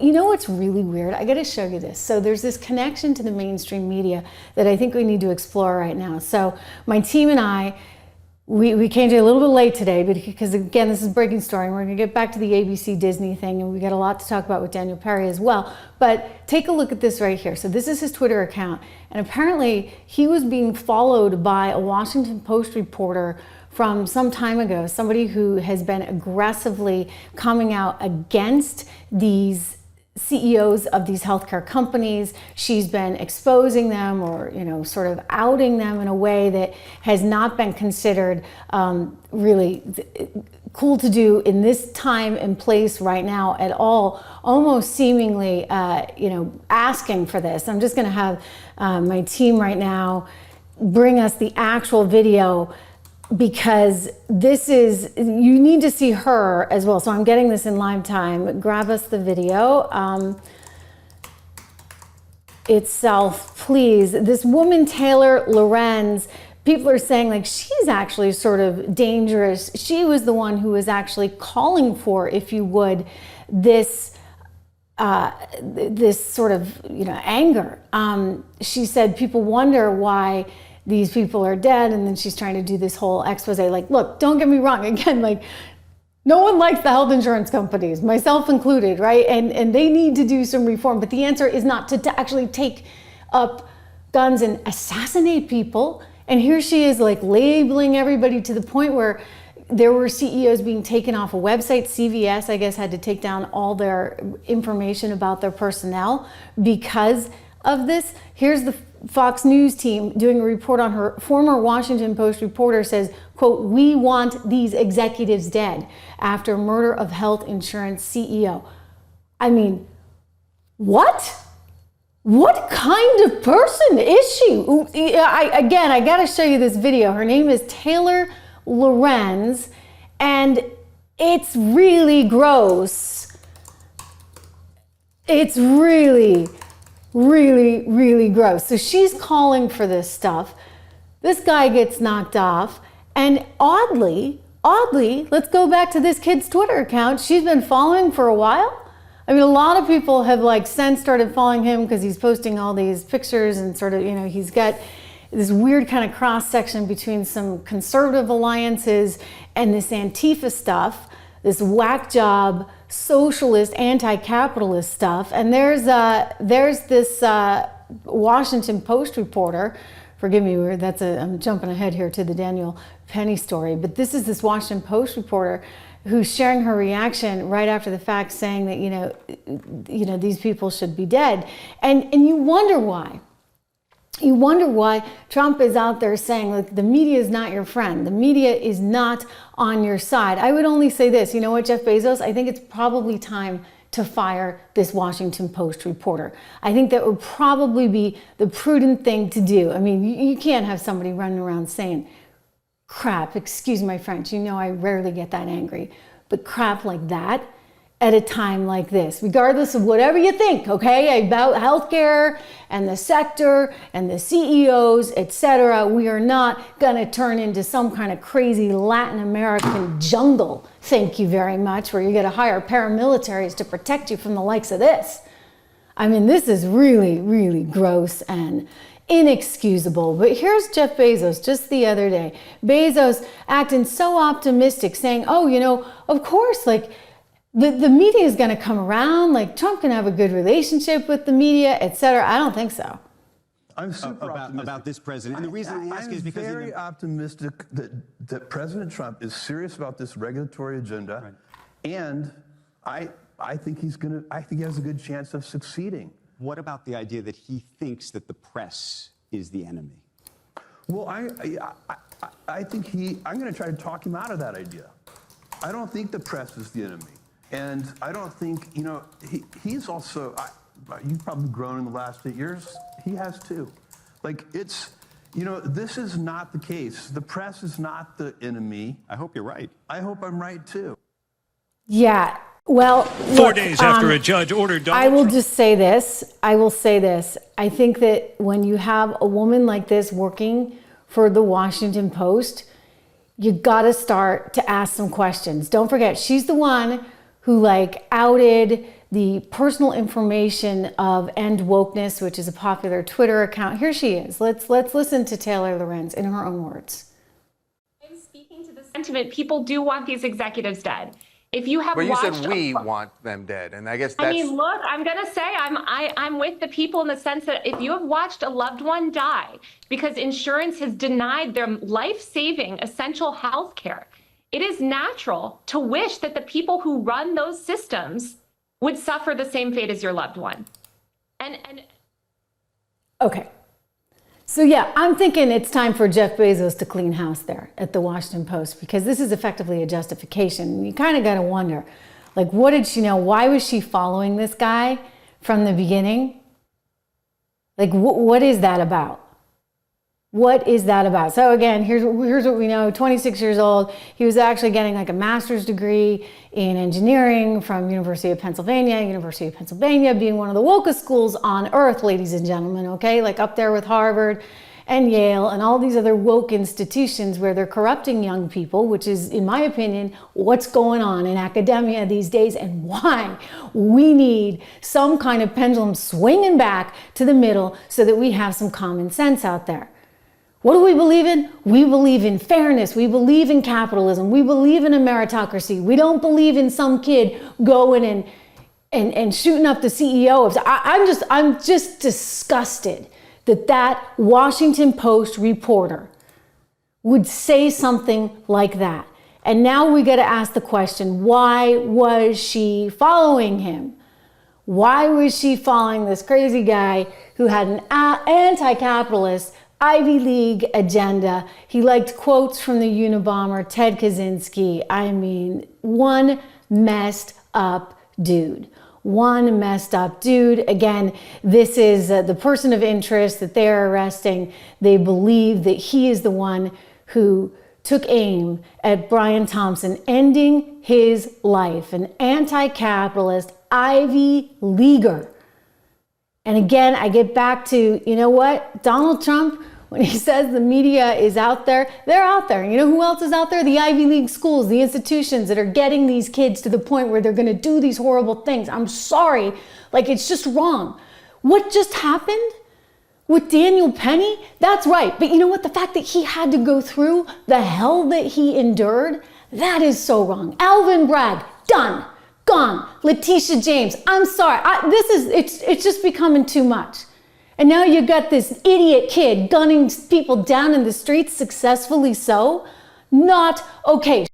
You know what's really weird? I gotta show you this. So there's this connection to the mainstream media that I think we need to explore right now. So my team and I, we came to a little bit late today because, again, this is breaking story. We're gonna get back to the ABC Disney thing, and we got a lot to talk about with Daniel Perry as well. But take a look at this right here. So this is his Twitter account, and apparently he was being followed by a Washington Post reporter from some time ago, somebody who has been aggressively coming out against these CEOs of these healthcare companies. She's been exposing them, or sort of outing them in a way that has not been considered really cool to do in this time and place right now at all, almost seemingly asking for this. I'm just going to have my team right now bring us the actual video, because this is, you need to see her as well. So I'm getting this in live time. Grab us the video itself, please. This woman, Taylor Lorenz, people are saying like she's actually sort of dangerous. She was the one who was actually calling for, if you would, this sort of anger. She said people wonder why these people are dead, and then she's trying to do this whole expose. Like, look, don't get me wrong. Again, like, no one likes the health insurance companies, myself included, right? And they need to do some reform. But the answer is not to actually take up guns and assassinate people. And here she is, like, labeling everybody to the point where there were CEOs being taken off a website. CVS, I guess, had to take down all their information about their personnel because of this. Here's the Fox News team doing a report on her. Former Washington Post reporter says, quote, "We want these executives dead after murder of health insurance CEO." I mean, what? What kind of person is she? Again, I gotta show you this video. Her name is Taylor Lorenz, and it's really gross. It's really gross. So she's calling for this stuff. This guy gets knocked off, and oddly, let's go back to this kid's Twitter account. She's been following for a while. I mean, a lot of people have since started following him because he's posting all these pictures and sort of, he's got this weird kind of cross section between some conservative alliances and this Antifa stuff, this whack job socialist, anti-capitalist stuff. And there's this Washington Post reporter. Forgive me, I'm jumping ahead here to the Daniel Penny story, but this is this Washington Post reporter who's sharing her reaction right after the fact, saying that these people should be dead, and you wonder why. You wonder why Trump is out there saying, look, the media is not your friend. The media is not on your side. I would only say this, you know what, Jeff Bezos, I think it's probably time to fire this Washington Post reporter. I think that would probably be the prudent thing to do. I mean, you can't have somebody running around saying crap, excuse my French, I rarely get that angry, but crap like that at a time like this, regardless of whatever you think, okay, about healthcare and the sector and the CEOs, etc. We are not going to turn into some kind of crazy Latin American jungle, thank you very much, where you got to hire paramilitaries to protect you from the likes of this. I mean, this is really gross and inexcusable. But here's Jeff Bezos just the other day. Bezos acting so optimistic, saying, oh, of course, the media is going to come around, Trump can have a good relationship with the media, etc. I don't think so. I'm super optimistic about this president. And the reason I ask is because I'm very optimistic that President Trump is serious about this regulatory agenda, right. And I think he has a good chance of succeeding. What about the idea that he thinks that the press is the enemy? Well, I think I'm going to try to talk him out of that idea. I don't think the press is the enemy. And I don't think, he's also, you've probably grown in the last 8 years. He has too. This is not the case. The press is not the enemy. I hope you're right. I hope I'm right too. Yeah. Well, 4 days after a judge ordered Donald I will Trump. just say this. I will say this. I think that when you have a woman like this working for the Washington Post, you got to start to ask some questions. Don't forget, she's the one who outed the personal information of End Wokeness, which is a popular Twitter account. Here she is. Let's listen to Taylor Lorenz in her own words. I'm speaking to the sentiment. People do want these executives dead. If you have But you watched, said we want them dead, and I guess that's... I mean, look, I'm gonna say I'm with the people in the sense that if you have watched a loved one die because insurance has denied them life-saving essential health care, it is natural to wish that the people who run those systems would suffer the same fate as your loved one. And okay. So yeah, I'm thinking it's time for Jeff Bezos to clean house there at the Washington Post, because this is effectively a justification. And you kind of got to wonder, like, what did she know? Why was she following this guy from the beginning? Like, what is that about? What is that about? So again, here's what we know. 26 years old. He was actually getting like a master's degree in engineering from University of Pennsylvania being one of the wokest schools on earth, ladies and gentlemen, okay? Like up there with Harvard and Yale and all these other woke institutions where they're corrupting young people, which is, in my opinion, what's going on in academia these days and why we need some kind of pendulum swinging back to the middle so that we have some common sense out there. What do we believe in? We believe in fairness. We believe in capitalism. We believe in a meritocracy. We don't believe in some kid going and shooting up the CEO of. I'm just disgusted that Washington Post reporter would say something like that. And now we got to ask the question: why was she following him? Why was she following this crazy guy who had an anti-capitalist Ivy League agenda? He liked quotes from the Unabomber, Ted Kaczynski. I mean, one messed up dude. One messed up dude. Again, this is the person of interest that they're arresting. They believe that he is the one who took aim at Brian Thompson, ending his life, an anti-capitalist Ivy Leaguer. And again, I get back to, you know what? Donald Trump, when he says the media is out there, they're out there. You know who else is out there? The Ivy League schools, the institutions that are getting these kids to the point where they're going to do these horrible things. I'm sorry. Like, it's just wrong. What just happened with Daniel Penny? That's right. But you know what? The fact that he had to go through the hell that he endured, that is so wrong. Alvin Bragg, done. Gone. Letitia James, I'm sorry. It's just becoming too much. And now you got this idiot kid gunning people down in the streets, successfully so. Not okay.